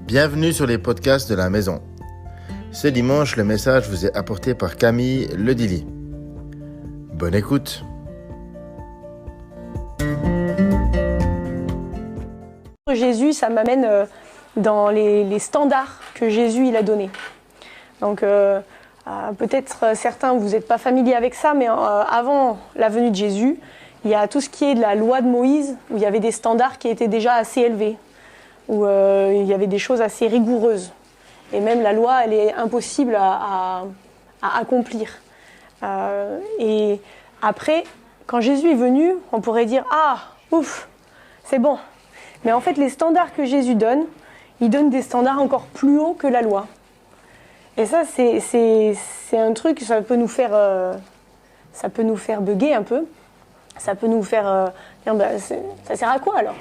Bienvenue sur les podcasts de la maison. Ce dimanche, le message vous est apporté par Camille Ledilly. Bonne écoute. Jésus, ça m'amène dans les standards que Jésus il a donnés. Donc peut-être certains, vous n'êtes pas familiers avec ça, mais avant la venue de Jésus, il y a tout ce qui est de la loi de Moïse, où il y avait des standards qui étaient déjà assez élevés, où il y avait des choses assez rigoureuses. Et même la loi, elle est impossible à accomplir. Et après, quand Jésus est venu, on pourrait dire « Ah, ouf, c'est bon ». Mais en fait, les standards que Jésus donne, il donne des standards encore plus hauts que la loi. Et ça, c'est un truc, ça peut nous faire bugger un peu. Ça peut nous faire dire, ça sert à quoi alors ?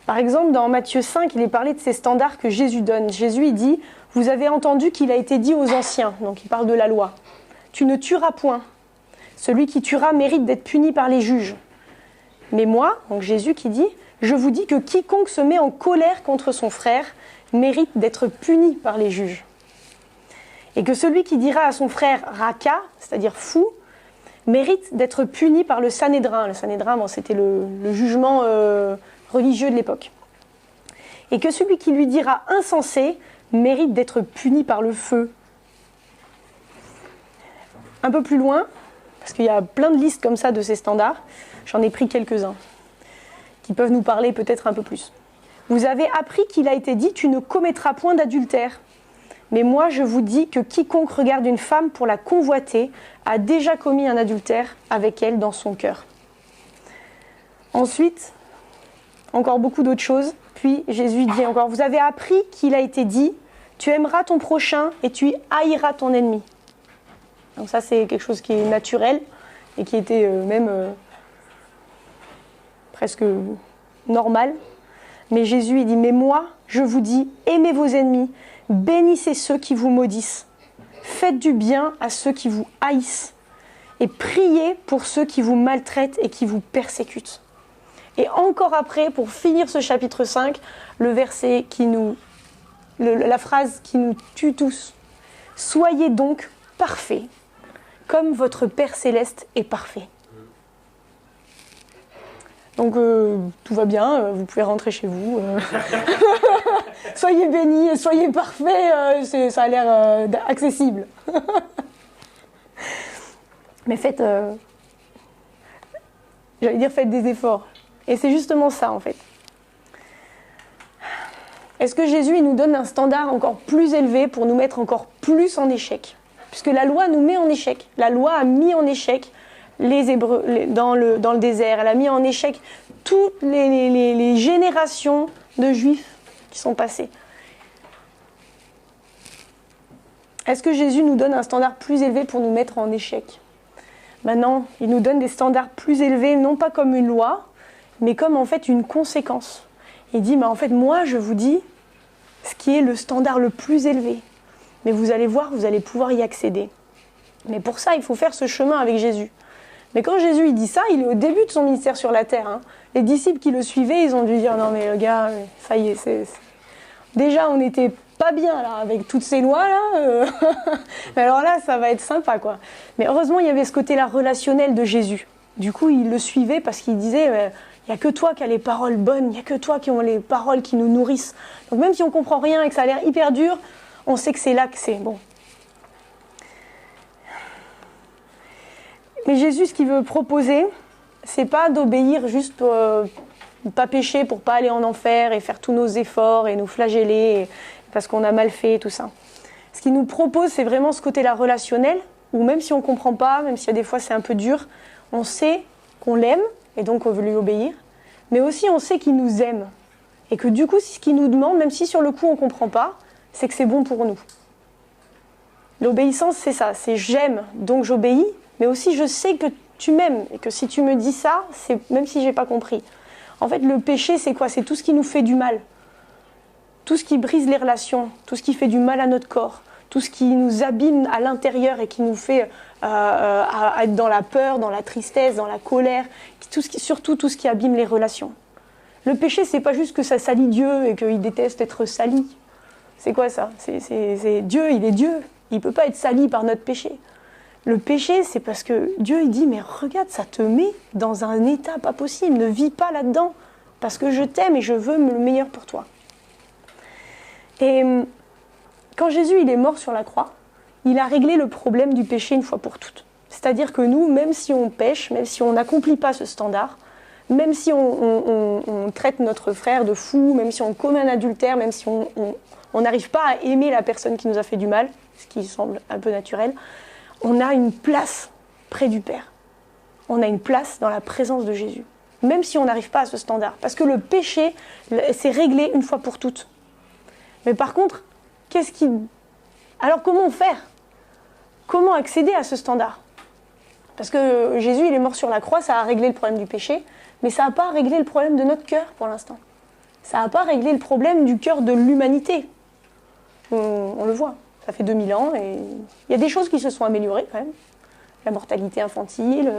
Par exemple, dans Matthieu 5, il est parlé de ces standards que Jésus donne. Jésus, il dit, vous avez entendu qu'il a été dit aux anciens, donc il parle de la loi, tu ne tueras point. Celui qui tuera mérite d'être puni par les juges. Mais moi, donc Jésus qui dit, je vous dis que quiconque se met en colère contre son frère mérite d'être puni par les juges. Et que celui qui dira à son frère raka, c'est-à-dire fou, mérite d'être puni par le Sanhédrin. Le Sanhédrin, c'était le jugement religieux de l'époque. Et que celui qui lui dira insensé mérite d'être puni par le feu. Un peu plus loin, parce qu'il y a plein de listes comme ça de ces standards, j'en ai pris quelques-uns, qui peuvent nous parler peut-être un peu plus. Vous avez appris qu'il a été dit « Tu ne commettras point d'adultère ». Mais moi, je vous dis que quiconque regarde une femme pour la convoiter a déjà commis un adultère avec elle dans son cœur. Ensuite, encore beaucoup d'autres choses. Puis Jésus dit encore, vous avez appris qu'il a été dit, tu aimeras ton prochain et tu haïras ton ennemi. Donc ça, c'est quelque chose qui est naturel et qui était même presque normal. Mais Jésus, il dit, mais moi, je vous dis, aimez vos ennemis, bénissez ceux qui vous maudissent, faites du bien à ceux qui vous haïssent et priez pour ceux qui vous maltraitent et qui vous persécutent. Et encore après, pour finir ce chapitre 5, le verset la phrase qui nous tue tous. Soyez donc parfaits, comme votre Père Céleste est parfait. Donc tout va bien, vous pouvez rentrer chez vous. Soyez bénis et soyez parfaits, ça a l'air accessible. Mais faites des efforts. Et c'est justement ça en fait. Est-ce que Jésus il nous donne un standard encore plus élevé pour nous mettre encore plus en échec ? Puisque la loi nous met en échec. La loi a mis en échec les Hébreux dans le désert. Elle a mis en échec toutes les générations de Juifs qui sont passés. Est-ce que Jésus nous donne un standard plus élevé pour nous mettre en échec ? Maintenant, il nous donne des standards plus élevés, non pas comme une loi, mais comme en fait une conséquence. Il dit, en fait, moi, je vous dis ce qui est le standard le plus élevé. Mais vous allez voir, vous allez pouvoir y accéder. Mais pour ça, il faut faire ce chemin avec Jésus. Mais quand Jésus il dit ça, il est au début de son ministère sur la terre. Hein. Les disciples qui le suivaient, ils ont dû dire, non mais le gars, ça y est, déjà on n'était pas bien là, avec toutes ces lois là. Mais alors là, ça va être sympa quoi. Mais heureusement, il y avait ce côté-là relationnel de Jésus. Du coup, ils le suivaient parce qu'ils disaient, il n'y a que toi qui as les paroles bonnes, il n'y a que toi qui ont les paroles qui nous nourrissent. Donc même si on ne comprend rien et que ça a l'air hyper dur, on sait que c'est là que c'est bon. Mais Jésus, ce qu'il veut proposer, c'est pas d'obéir juste pour pas pécher, pour pas aller en enfer et faire tous nos efforts et nous flageller parce qu'on a mal fait et tout ça. Ce qu'il nous propose, c'est vraiment ce côté-là relationnel, où même si on comprend pas, même si des fois c'est un peu dur, on sait qu'on l'aime et donc on veut lui obéir, mais aussi on sait qu'il nous aime et que du coup, ce qu'il nous demande, même si sur le coup on comprend pas, c'est que c'est bon pour nous. L'obéissance, c'est ça, c'est j'aime, donc j'obéis, mais aussi je sais que tu m'aimes et que si tu me dis ça, c'est même si j'ai pas compris. En fait, le péché, c'est quoi ? C'est tout ce qui nous fait du mal. Tout ce qui brise les relations, tout ce qui fait du mal à notre corps, tout ce qui nous abîme à l'intérieur et qui nous fait être dans la peur, dans la tristesse, dans la colère, surtout tout ce qui abîme les relations. Le péché, c'est pas juste que ça salit Dieu et qu'il déteste être sali. C'est quoi ça? C'est Dieu, il est Dieu. Il ne peut pas être sali par notre péché. Le péché, c'est parce que Dieu, il dit, mais regarde, ça te met dans un état pas possible. Ne vis pas là-dedans. Parce que je t'aime et je veux le meilleur pour toi. Et quand Jésus, il est mort sur la croix, il a réglé le problème du péché une fois pour toutes. C'est-à-dire que nous, même si on pêche, même si on n'accomplit pas ce standard, même si on traite notre frère de fou, même si on commet un adultère, même si on n'arrive pas à aimer la personne qui nous a fait du mal, ce qui semble un peu naturel, on a une place près du Père. On a une place dans la présence de Jésus, même si on n'arrive pas à ce standard. Parce que le péché, c'est réglé une fois pour toutes. Mais par contre, alors comment faire? Comment accéder à ce standard? Parce que Jésus, il est mort sur la croix, ça a réglé le problème du péché, mais ça n'a pas réglé le problème de notre cœur pour l'instant. Ça n'a pas réglé le problème du cœur de l'humanité. On le voit, ça fait 2000 ans et il y a des choses qui se sont améliorées quand même. La mortalité infantile,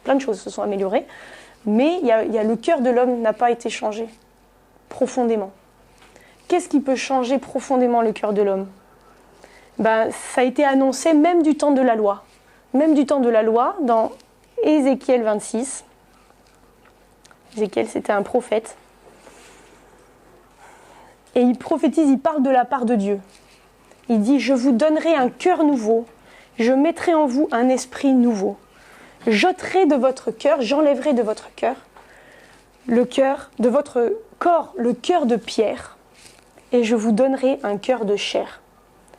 plein de choses se sont améliorées. Mais il y a le cœur de l'homme n'a pas été changé profondément. Qu'est-ce qui peut changer profondément le cœur de l'homme? Ça a été annoncé même du temps de la loi. Même du temps de la loi, dans Ézéchiel 26. Ézéchiel, c'était un prophète. Et il prophétise, il parle de la part de Dieu. Il dit, je vous donnerai un cœur nouveau, je mettrai en vous un esprit nouveau. J'ôterai de votre cœur, j'enlèverai de votre cœur, le cœur de votre corps, le cœur de pierre, et je vous donnerai un cœur de chair.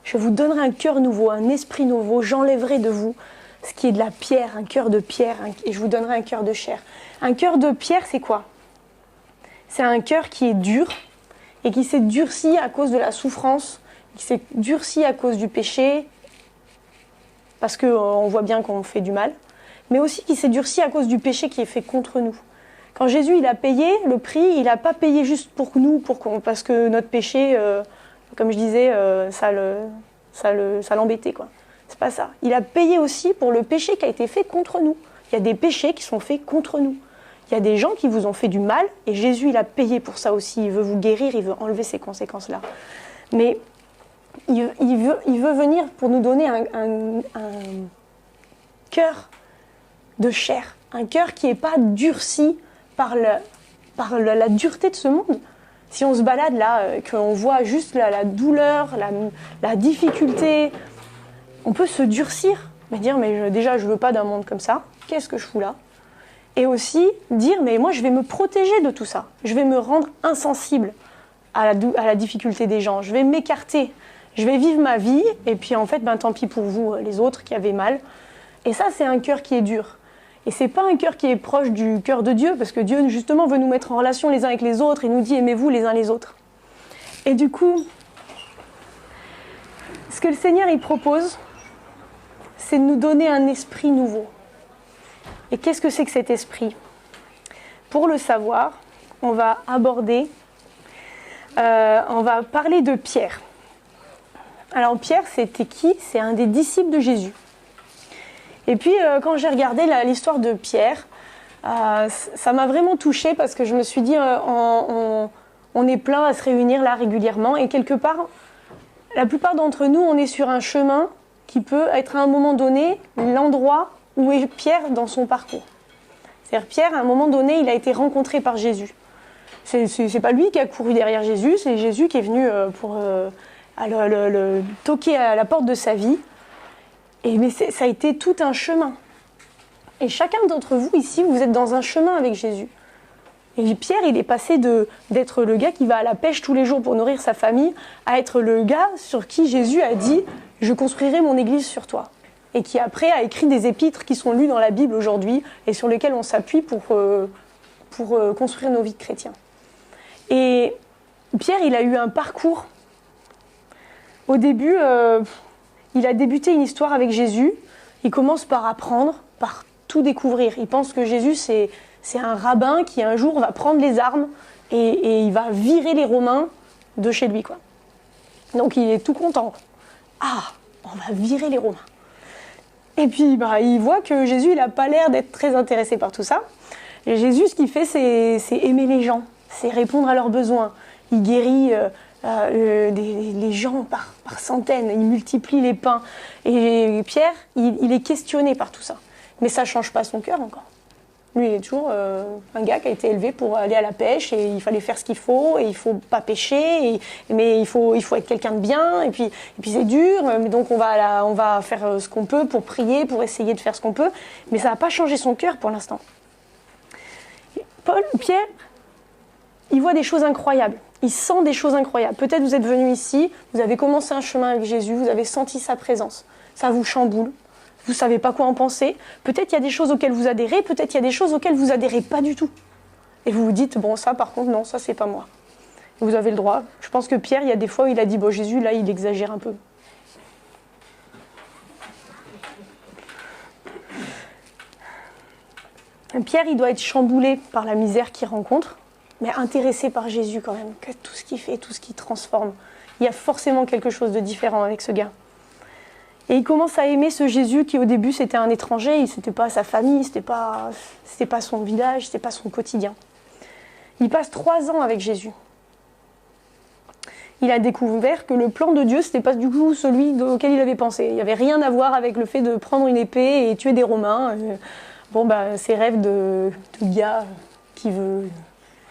Je vous donnerai un cœur nouveau, un esprit nouveau, j'enlèverai de vous ce qui est de la pierre, un cœur de pierre, et je vous donnerai un cœur de chair. Un cœur de pierre, c'est quoi? C'est un cœur qui est dur, et qui s'est durci à cause de la souffrance, qui s'est durci à cause du péché, parce qu'on voit bien qu'on fait du mal, mais aussi qui s'est durci à cause du péché qui est fait contre nous. Quand Jésus il a payé le prix, il n'a pas payé juste pour nous, parce que notre péché, comme je disais, ça l'embêtait, quoi. C'est pas ça. Il a payé aussi pour le péché qui a été fait contre nous. Il y a des péchés qui sont faits contre nous. Il y a des gens qui vous ont fait du mal, et Jésus il a payé pour ça aussi. Il veut vous guérir, il veut enlever ces conséquences-là. Mais il veut venir pour nous donner un cœur de chair, un cœur qui n'est pas durci par la dureté de ce monde. Si on se balade là, qu'on voit juste la douleur, la difficulté, on peut se durcir, mais dire déjà je veux pas d'un monde comme ça, qu'est-ce que je fous là? Et aussi dire mais moi je vais me protéger de tout ça, je vais me rendre insensible à la difficulté des gens, je vais m'écarter, je vais vivre ma vie et puis en fait tant pis pour vous les autres qui avaient mal. Et ça c'est un cœur qui est dur. Et c'est pas un cœur qui est proche du cœur de Dieu, parce que Dieu justement veut nous mettre en relation les uns avec les autres et nous dit aimez-vous les uns les autres. Et du coup, ce que le Seigneur il propose, c'est de nous donner un esprit nouveau. Et qu'est-ce que c'est que cet esprit? Pour le savoir, on va parler de Pierre. Alors Pierre, c'était qui? C'est un des disciples de Jésus. Et puis quand j'ai regardé l'histoire de Pierre, ça m'a vraiment touchée parce que je me suis dit, on est plein à se réunir là régulièrement et quelque part, la plupart d'entre nous, on est sur un chemin qui peut être à un moment donné l'endroit où est Pierre dans son parcours. C'est-à-dire Pierre, à un moment donné, il a été rencontré par Jésus. C'est pas lui qui a couru derrière Jésus, c'est Jésus qui est venu pour le toquer à la porte de sa vie. Mais ça a été tout un chemin. Et chacun d'entre vous ici, vous êtes dans un chemin avec Jésus. Et Pierre, il est passé d'être le gars qui va à la pêche tous les jours pour nourrir sa famille, à être le gars sur qui Jésus a dit « Je construirai mon église sur toi ». Et qui après a écrit des épîtres qui sont lus dans la Bible aujourd'hui et sur lesquels on s'appuie pour construire nos vies de chrétiens. Et Pierre, il a eu un parcours. Au début, il a débuté une histoire avec Jésus. Il commence par apprendre, par tout découvrir. Il pense que Jésus, c'est un rabbin qui un jour va prendre les armes et il va virer les Romains de chez lui, quoi. Donc il est tout content. Ah, on va virer les Romains. Et puis il voit que Jésus, il n'a pas l'air d'être très intéressé par tout ça. Et Jésus, ce qu'il fait, c'est aimer les gens, c'est répondre à leurs besoins. Il guérit les gens par centaines, il multiplie les pains. Et Pierre, il est questionné par tout ça. Mais ça ne change pas son cœur encore. Lui, il est toujours un gars qui a été élevé pour aller à la pêche et il fallait faire ce qu'il faut et il ne faut pas pêcher, mais il faut être quelqu'un de bien et puis c'est dur, mais donc on va faire ce qu'on peut pour prier, pour essayer de faire ce qu'on peut, mais ça n'a pas changé son cœur pour l'instant. Pierre, il voit des choses incroyables, il sent des choses incroyables. Peut-être vous êtes venu ici, vous avez commencé un chemin avec Jésus, vous avez senti sa présence, ça vous chamboule. Vous ne savez pas quoi en penser. Peut-être il y a des choses auxquelles vous adhérez, peut-être il y a des choses auxquelles vous adhérez pas du tout. Et vous vous dites, bon ça par contre, non, ça c'est pas moi. Et vous avez le droit. Je pense que Pierre, il y a des fois où il a dit, bon Jésus, là il exagère un peu. Pierre, il doit être chamboulé par la misère qu'il rencontre, mais intéressé par Jésus quand même, que tout ce qu'il fait, tout ce qu'il transforme. Il y a forcément quelque chose de différent avec ce gars. Et il commence à aimer ce Jésus qui au début c'était un étranger, c'était pas sa famille, c'était pas son village, c'était pas son quotidien. Il passe 3 ans avec Jésus. Il a découvert que le plan de Dieu c'était pas du tout celui auquel il avait pensé. Il n'y avait rien à voir avec le fait de prendre une épée et tuer des Romains. Ses rêves de gars qui veut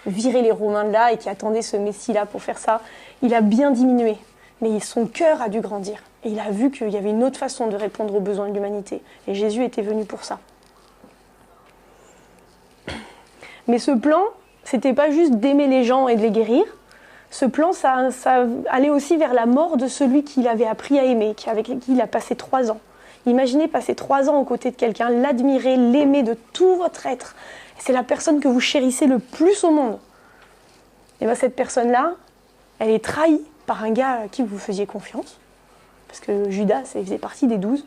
virer les Romains de là et qui attendait ce Messie là pour faire ça, il a bien diminué. Mais son cœur a dû grandir. Et il a vu qu'il y avait une autre façon de répondre aux besoins de l'humanité. Et Jésus était venu pour ça. Mais ce plan, c'était pas juste d'aimer les gens et de les guérir. Ce plan, ça allait aussi vers la mort de celui qu'il avait appris à aimer, avec qui il a passé 3 ans. Imaginez passer 3 ans aux côtés de quelqu'un, l'admirer, l'aimer de tout votre être. C'est la personne que vous chérissez le plus au monde. Et bien cette personne-là, elle est trahie par un gars à qui vous faisiez confiance. Parce que Judas, il faisait partie des 12.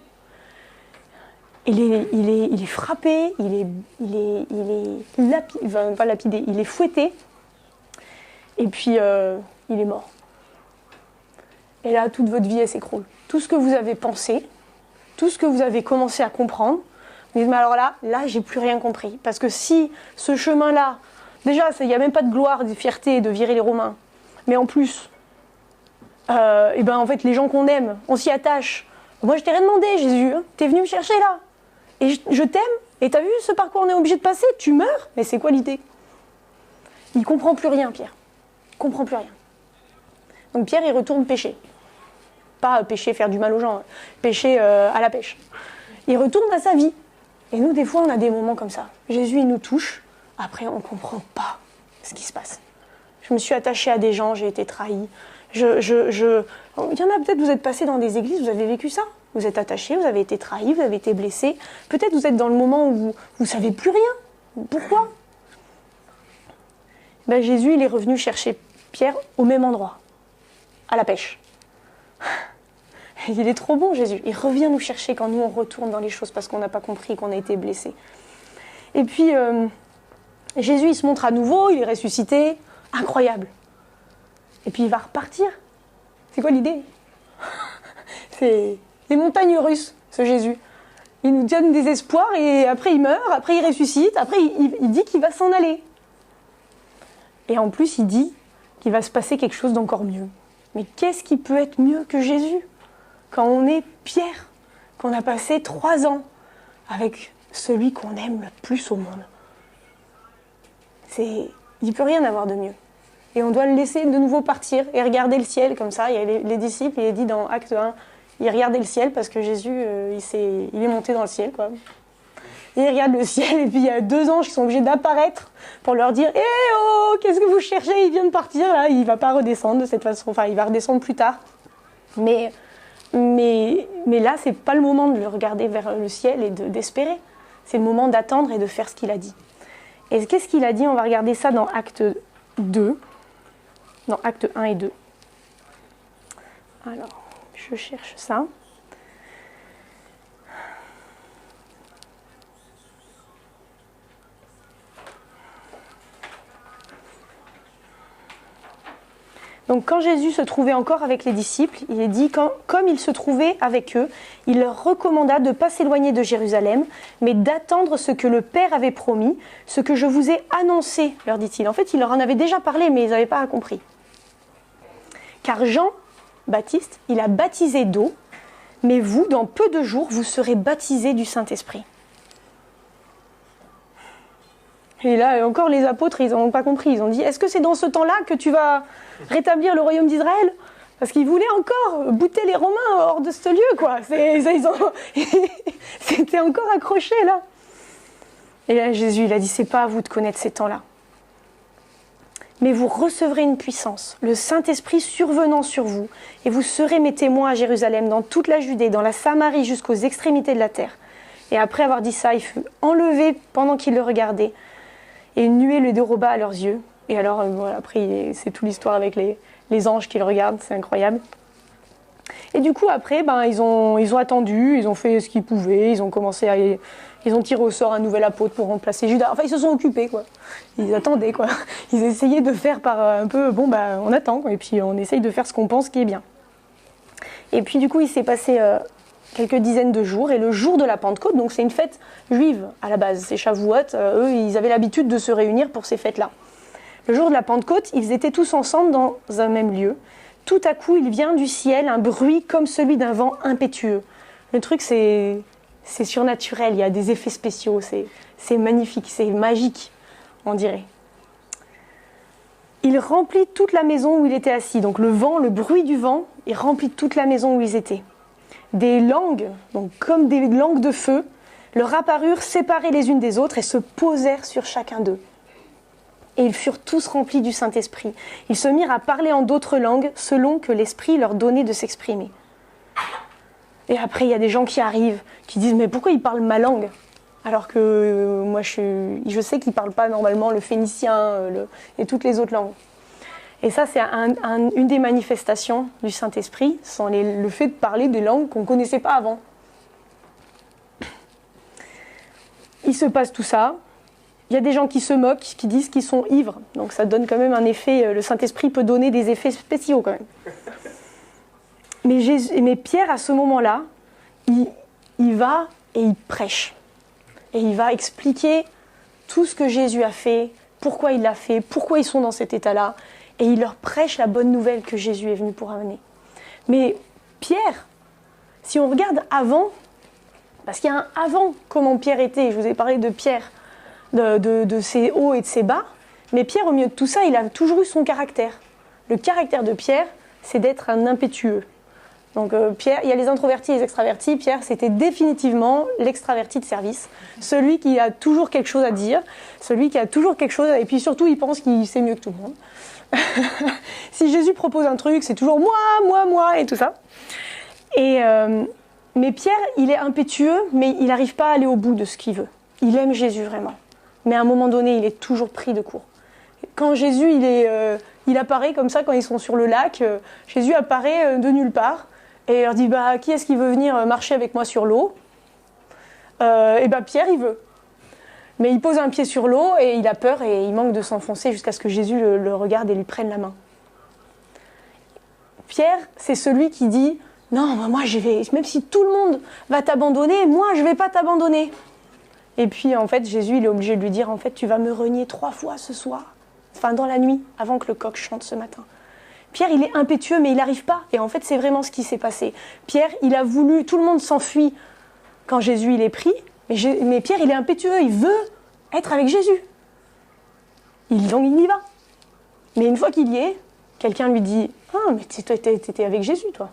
Il est frappé, il est fouetté, et puis il est mort. Et là, toute votre vie, elle s'écroule. Tout ce que vous avez pensé, tout ce que vous avez commencé à comprendre, vous dites, mais alors là, j'ai plus rien compris. Parce que si ce chemin-là, déjà, il n'y a même pas de gloire, de fierté de virer les Romains, mais en plus, en fait, les gens qu'on aime, on s'y attache. Moi, je t'ai rien demandé, Jésus. Hein. T'es venu me chercher là. Et je t'aime. Et t'as vu ce par quoi on est obligé de passer? Tu meurs. Mais c'est quoi l'idée? Il comprend plus rien, Pierre. Il comprend plus rien. Donc Pierre, il retourne pêcher. Pas pêcher, faire du mal aux gens. Pêcher à la pêche. Il retourne à sa vie. Et nous, des fois, on a des moments comme ça. Jésus, il nous touche. Après, on comprend pas ce qui se passe. Je me suis attachée à des gens, j'ai été trahie. Il y en a peut-être, vous êtes passé dans des églises, vous avez vécu ça. Vous êtes attaché, vous avez été trahi, vous avez été blessé. Peut-être vous êtes dans le moment où vous ne savez plus rien. Pourquoi? Jésus, il est revenu chercher Pierre au même endroit, à la pêche. Il est trop bon, Jésus. Il revient nous chercher quand nous, on retourne dans les choses parce qu'on n'a pas compris, qu'on a été blessé. Et puis, Jésus, il se montre à nouveau, il est ressuscité. Incroyable. Et puis il va repartir. C'est quoi l'idée? C'est les montagnes russes, ce Jésus. Il nous donne des espoirs et après il meurt, après il ressuscite, après il dit qu'il va s'en aller. Et en plus il dit qu'il va se passer quelque chose d'encore mieux. Mais qu'est-ce qui peut être mieux que Jésus? Quand on est Pierre, qu'on a passé 3 ans avec celui qu'on aime le plus au monde. Il ne peut rien avoir de mieux. Et on doit le laisser de nouveau partir et regarder le ciel comme ça. Il y a les disciples, il est dit dans Acte 1, ils regardaient le ciel parce que Jésus, il est monté dans le ciel, quoi. Et ils regardent le ciel et puis il y a 2 anges qui sont obligés d'apparaître pour leur dire « Eh oh, qu'est-ce que vous cherchez? Il vient de partir, là, il ne va pas redescendre de cette façon. Enfin, il va redescendre plus tard. » Mais là, ce n'est pas le moment de le regarder vers le ciel et d'espérer. C'est le moment d'attendre et de faire ce qu'il a dit. Et qu'est-ce qu'il a dit? On va regarder ça dans Acte 2. Dans Acte 1 et 2. Alors, je cherche ça. Donc quand Jésus se trouvait encore avec les disciples, il est dit, comme il se trouvait avec eux, il leur recommanda de ne pas s'éloigner de Jérusalem, mais d'attendre ce que le Père avait promis, ce que je vous ai annoncé, leur dit-il. En fait, il leur en avait déjà parlé, mais ils n'avaient pas compris. Car Jean-Baptiste, il a baptisé d'eau, mais vous, dans peu de jours, vous serez baptisés du Saint-Esprit. Et là, encore, les apôtres, ils n'ont pas compris. Ils ont dit, est-ce que c'est dans ce temps-là que tu vas rétablir le royaume d'Israël? Parce qu'ils voulaient encore bouter les Romains hors de ce lieu, quoi. C'était encore accroché, là. Et là, Jésus, il a dit, c'est pas à vous de connaître ces temps-là. Mais vous recevrez une puissance, le Saint-Esprit survenant sur vous, et vous serez mes témoins à Jérusalem, dans toute la Judée, dans la Samarie, jusqu'aux extrémités de la terre. Et après avoir dit ça, il fut enlevé pendant qu'il le regardait. Et une nuée le déroba à leurs yeux. Et alors, voilà, après, c'est toute l'histoire avec les anges qui le regardent, c'est incroyable. Et du coup, après, ils ont attendu, ils ont fait ce qu'ils pouvaient, ils ont tiré au sort un nouvel apôtre pour remplacer Judas. Enfin, ils se sont occupés, quoi. Ils attendaient, quoi. Ils essayaient de faire par un peu, on attend, quoi, et puis on essaye de faire ce qu'on pense qui est bien. Et puis, du coup, il s'est passé quelques dizaines de jours, et le jour de la Pentecôte, donc c'est une fête juive à la base, c'est Shavuot, eux ils avaient l'habitude de se réunir pour ces fêtes-là. Le jour de la Pentecôte, ils étaient tous ensemble dans un même lieu. Tout à coup, il vient du ciel un bruit comme celui d'un vent impétueux. Le truc, c'est surnaturel, il y a des effets spéciaux, c'est magnifique, c'est magique, on dirait. Il remplit toute la maison où il était assis, donc le vent, le bruit du vent, il remplit toute la maison où ils étaient. Des langues, donc comme des langues de feu, leur apparurent séparées les unes des autres et se posèrent sur chacun d'eux. Et ils furent tous remplis du Saint-Esprit. Ils se mirent à parler en d'autres langues selon que l'Esprit leur donnait de s'exprimer. Et après, il y a des gens qui arrivent, qui disent « Mais pourquoi ils parlent ma langue ?» Alors que moi, je sais qu'ils ne parlent pas normalement le phénicien et toutes les autres langues. Et ça, c'est une des manifestations du Saint-Esprit, le fait de parler des langues qu'on ne connaissait pas avant. Il se passe tout ça. Il y a des gens qui se moquent, qui disent qu'ils sont ivres. Donc ça donne quand même un effet, le Saint-Esprit peut donner des effets spéciaux quand même. Mais Pierre, à ce moment-là, il va et il prêche. Et il va expliquer tout ce que Jésus a fait, pourquoi il l'a fait, pourquoi ils sont dans cet état-là. Et il leur prêche la bonne nouvelle que Jésus est venu pour amener. Mais Pierre, si on regarde avant, parce qu'il y a un avant comment Pierre était, je vous ai parlé de Pierre, de ses hauts et de ses bas, mais Pierre, au milieu de tout ça, il a toujours eu son caractère. Le caractère de Pierre, c'est d'être un impétueux. Donc Pierre, il y a les introvertis et les extravertis. Pierre, c'était définitivement l'extraverti de service. Celui qui a toujours quelque chose à dire, celui qui a toujours quelque chose, et puis surtout, il pense qu'il sait mieux que tout le monde. Si Jésus propose un truc, c'est toujours moi, et tout ça. Mais Pierre, il est impétueux, mais il n'arrive pas à aller au bout de ce qu'il veut. Il aime Jésus vraiment. Mais à un moment donné, il est toujours pris de court. Quand Jésus, il apparaît comme ça, quand ils sont sur le lac, Jésus apparaît de nulle part, et il leur dit, qui est-ce qui veut venir marcher avec moi sur l'eau? Pierre, il veut. Mais il pose un pied sur l'eau et il a peur et il manque de s'enfoncer jusqu'à ce que Jésus le regarde et lui prenne la main. Pierre, c'est celui qui dit « Non, moi je vais, même si tout le monde va t'abandonner, moi je ne vais pas t'abandonner. » Et puis en fait, Jésus il est obligé de lui dire « En fait, tu vas me renier 3 fois ce soir, enfin dans la nuit, avant que le coq chante ce matin. » Pierre, il est impétueux mais il n'arrive pas. Et en fait, c'est vraiment ce qui s'est passé. Pierre, il a voulu, tout le monde s'enfuit quand Jésus il est pris. Mais Pierre, il est impétueux, il veut être avec Jésus. Donc il y va. Mais une fois qu'il y est, quelqu'un lui dit « Ah, mais t'étais avec Jésus, toi. »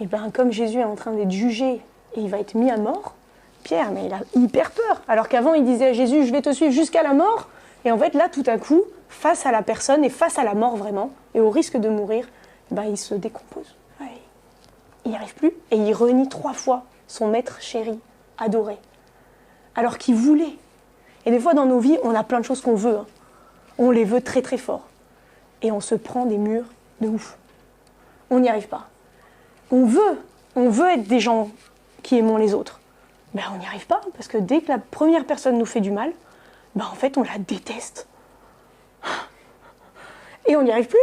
Et comme Jésus est en train d'être jugé et il va être mis à mort, Pierre, mais il a hyper peur. Alors qu'avant, il disait à Jésus « Je vais te suivre jusqu'à la mort. » Et en fait, là, tout à coup, face à la personne et face à la mort vraiment, et au risque de mourir, il se décompose. Ouais. Il n'y arrive plus et il renie 3 fois son maître chéri, adoré. Alors qu'il voulait. Et des fois, dans nos vies, on a plein de choses qu'on veut. On les veut très très fort. Et on se prend des murs de ouf. On n'y arrive pas. On veut être des gens qui aiment les autres. On n'y arrive pas, parce que dès que la première personne nous fait du mal, en fait, on la déteste. Et on n'y arrive plus.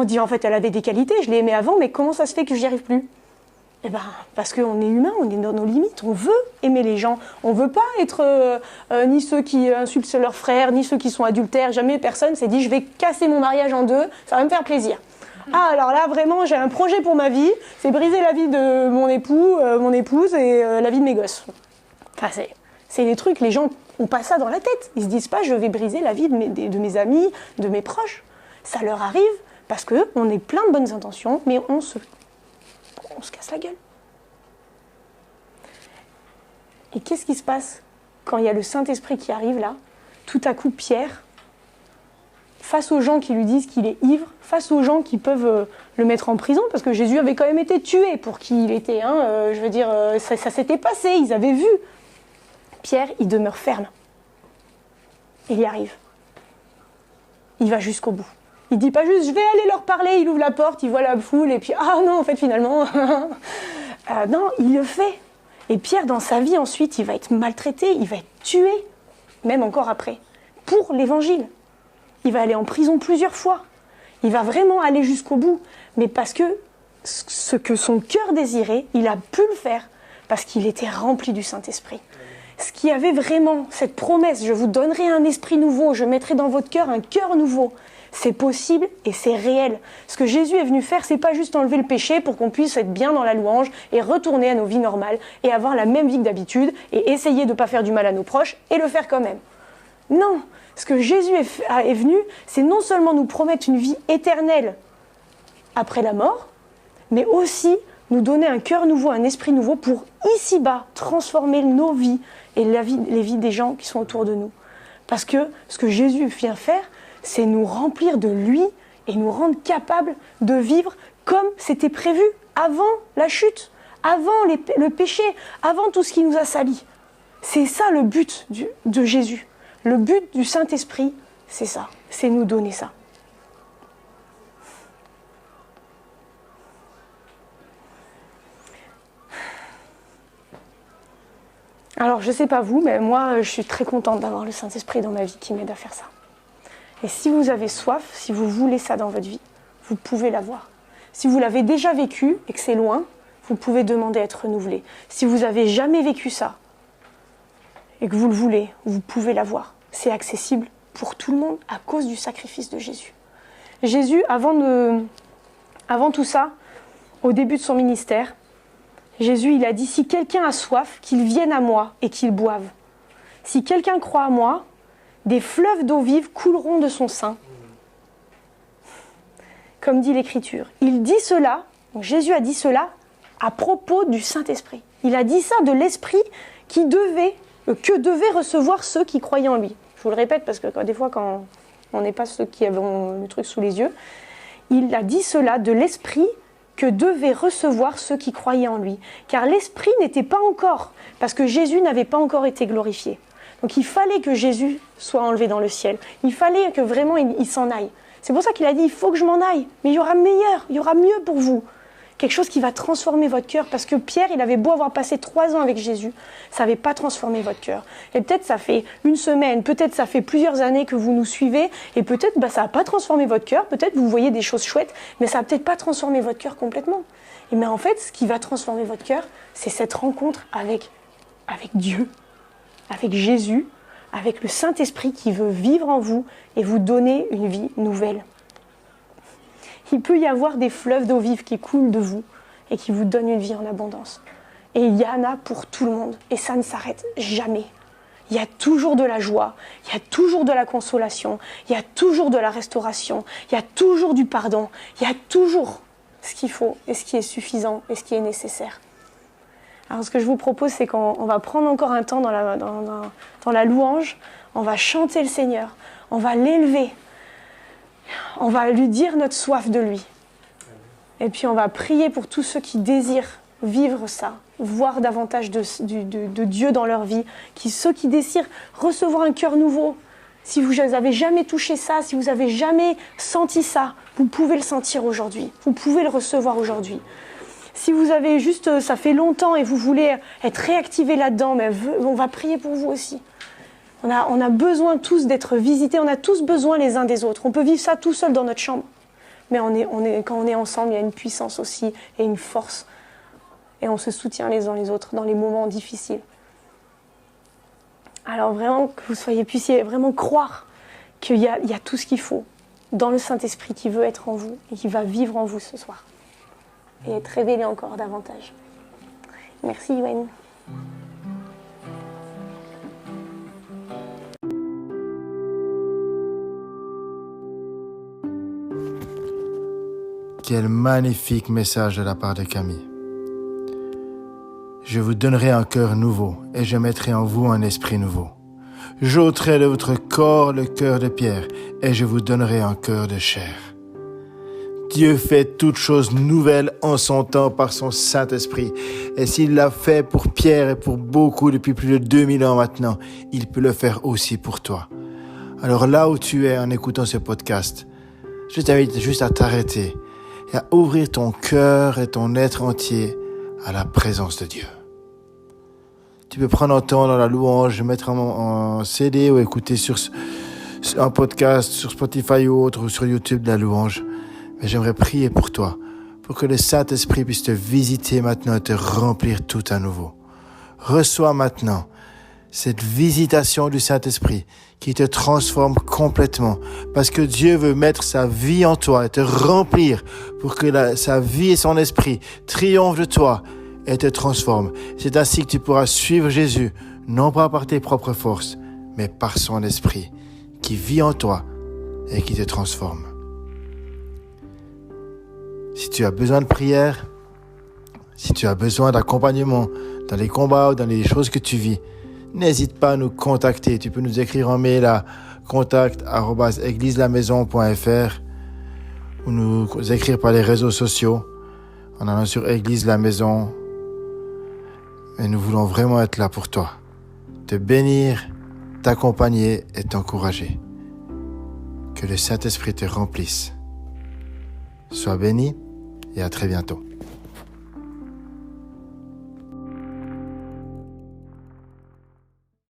On dit en fait elle avait des qualités, je l'ai aimée avant, mais comment ça se fait que j'y arrive plus? Eh ben, parce qu'on est humain, on est dans nos limites, on veut aimer les gens, on veut pas être ni ceux qui insultent leurs frères, ni ceux qui sont adultères, jamais personne s'est dit je vais casser mon mariage en deux, ça va me faire plaisir. Ah alors là vraiment j'ai un projet pour ma vie, c'est briser la vie de mon époux, mon épouse et la vie de mes gosses. Enfin c'est des trucs, les gens ont pas ça dans la tête, ils se disent pas je vais briser la vie de mes amis, de mes proches. Ça leur arrive parce qu'on est plein de bonnes intentions, mais on se casse la gueule. Et qu'est-ce qui se passe quand il y a le Saint-Esprit qui arrive là? Tout à coup, Pierre, face aux gens qui lui disent qu'il est ivre, face aux gens qui peuvent le mettre en prison, parce que Jésus avait quand même été tué pour qui il était, je veux dire, ça s'était passé, ils avaient vu. Pierre, il demeure ferme. Il y arrive. Il va jusqu'au bout. Il dit pas juste, je vais aller leur parler, il ouvre la porte, il voit la foule, et puis, ah non, en fait, finalement, non, il le fait. Et Pierre, dans sa vie, ensuite, il va être maltraité, il va être tué, même encore après, pour l'évangile. Il va aller en prison plusieurs fois. Il va vraiment aller jusqu'au bout. Mais parce que ce que son cœur désirait, il a pu le faire, parce qu'il était rempli du Saint-Esprit. Ce qui avait vraiment cette promesse, je vous donnerai un esprit nouveau, je mettrai dans votre cœur un cœur nouveau. C'est possible et c'est réel. Ce que Jésus est venu faire, c'est pas juste enlever le péché pour qu'on puisse être bien dans la louange et retourner à nos vies normales et avoir la même vie que d'habitude et essayer de ne pas faire du mal à nos proches et le faire quand même. Non, ce que Jésus est venu, c'est non seulement nous promettre une vie éternelle après la mort, mais aussi nous donner un cœur nouveau, un esprit nouveau pour ici-bas transformer nos vies et les vies des gens qui sont autour de nous. Parce que ce que Jésus vient faire, c'est nous remplir de lui et nous rendre capables de vivre comme c'était prévu avant la chute, avant le péché, avant tout ce qui nous a salis. C'est ça le but de Jésus. Le but du Saint-Esprit, c'est ça, c'est nous donner ça. Alors, je ne sais pas vous, mais moi, je suis très contente d'avoir le Saint-Esprit dans ma vie qui m'aide à faire ça. Et si vous avez soif, si vous voulez ça dans votre vie, vous pouvez l'avoir. Si vous l'avez déjà vécu et que c'est loin, vous pouvez demander à être renouvelé. Si vous n'avez jamais vécu ça et que vous le voulez, vous pouvez l'avoir. C'est accessible pour tout le monde à cause du sacrifice de Jésus. Jésus, avant tout ça, au début de son ministère, Jésus, il a dit, si quelqu'un a soif, qu'il vienne à moi et qu'il boive. Si quelqu'un croit à moi, des fleuves d'eau vive couleront de son sein. Comme dit l'Écriture. Il dit cela, donc Jésus a dit cela à propos du Saint-Esprit. Il a dit ça de l'Esprit que devaient recevoir ceux qui croyaient en lui. Je vous le répète parce que des fois, quand on n'est pas ceux qui avons le truc sous les yeux, il a dit cela de l'Esprit que devaient recevoir ceux qui croyaient en lui. Car l'Esprit n'était pas encore, parce que Jésus n'avait pas encore été glorifié. Donc il fallait que Jésus soit enlevé dans le ciel. Il fallait que vraiment il s'en aille. C'est pour ça qu'il a dit, il faut que je m'en aille. Mais il y aura meilleur, il y aura mieux pour vous. Quelque chose qui va transformer votre cœur. Parce que Pierre, il avait beau avoir passé 3 ans avec Jésus, ça n'avait pas transformé votre cœur. Et peut-être ça fait une semaine, peut-être ça fait plusieurs années que vous nous suivez, et peut-être ça n'a pas transformé votre cœur, peut-être vous voyez des choses chouettes, mais ça n'a peut-être pas transformé votre cœur complètement. Et mais en fait, ce qui va transformer votre cœur, c'est cette rencontre avec Dieu, avec Jésus, avec le Saint-Esprit qui veut vivre en vous et vous donner une vie nouvelle. Il peut y avoir des fleuves d'eau vive qui coulent de vous et qui vous donnent une vie en abondance. Et il y en a pour tout le monde. Et ça ne s'arrête jamais. Il y a toujours de la joie, il y a toujours de la consolation, il y a toujours de la restauration, il y a toujours du pardon, il y a toujours ce qu'il faut et ce qui est suffisant et ce qui est nécessaire. Alors ce que je vous propose, c'est qu'on va prendre encore un temps dans la louange, on va chanter le Seigneur, on va l'élever. On va lui dire notre soif de lui. Et puis on va prier pour tous ceux qui désirent vivre ça, voir davantage de Dieu dans leur vie, ceux qui désirent recevoir un cœur nouveau. Si vous n'avez jamais touché ça, si vous n'avez jamais senti ça, vous pouvez le sentir aujourd'hui. Vous pouvez le recevoir aujourd'hui. Si vous avez juste, ça fait longtemps et vous voulez être réactivé là-dedans, mais on va prier pour vous aussi. On a besoin tous d'être visités, on a tous besoin les uns des autres. On peut vivre ça tout seul dans notre chambre. Mais quand on est ensemble, il y a une puissance aussi et une force. Et on se soutient les uns les autres dans les moments difficiles. Alors vraiment, que vous puissiez vraiment croire qu'il y a tout ce qu'il faut dans le Saint-Esprit qui veut être en vous et qui va vivre en vous ce soir. Et être révélé encore davantage. Merci Yoann. Quel magnifique message de la part de Camille. Je vous donnerai un cœur nouveau et je mettrai en vous un esprit nouveau. J'ôterai de votre corps le cœur de pierre et je vous donnerai un cœur de chair. Dieu fait toutes choses nouvelles en son temps par son Saint-Esprit. Et s'il l'a fait pour Pierre et pour beaucoup depuis plus de 2000 ans maintenant, il peut le faire aussi pour toi. Alors là où tu es en écoutant ce podcast, je t'invite juste à t'arrêter et à ouvrir ton cœur et ton être entier à la présence de Dieu. Tu peux prendre un temps dans la louange, mettre en CD ou écouter sur un podcast, sur Spotify ou autre, ou sur YouTube de la louange. Mais j'aimerais prier pour toi, pour que le Saint-Esprit puisse te visiter maintenant et te remplir tout à nouveau. Reçois maintenant cette visitation du Saint-Esprit qui te transforme complètement, parce que Dieu veut mettre sa vie en toi et te remplir pour que sa vie et son esprit triomphent de toi et te transforment. C'est ainsi que tu pourras suivre Jésus, non pas par tes propres forces, mais par son esprit qui vit en toi et qui te transforme. Si tu as besoin de prière, si tu as besoin d'accompagnement dans les combats ou dans les choses que tu vis, n'hésite pas à nous contacter. Tu peux nous écrire un mail à contact@égliselamaison.fr ou nous écrire par les réseaux sociaux en allant sur Église la Maison. Et nous voulons vraiment être là pour toi, te bénir, t'accompagner et t'encourager. Que le Saint-Esprit te remplisse. Sois béni et à très bientôt.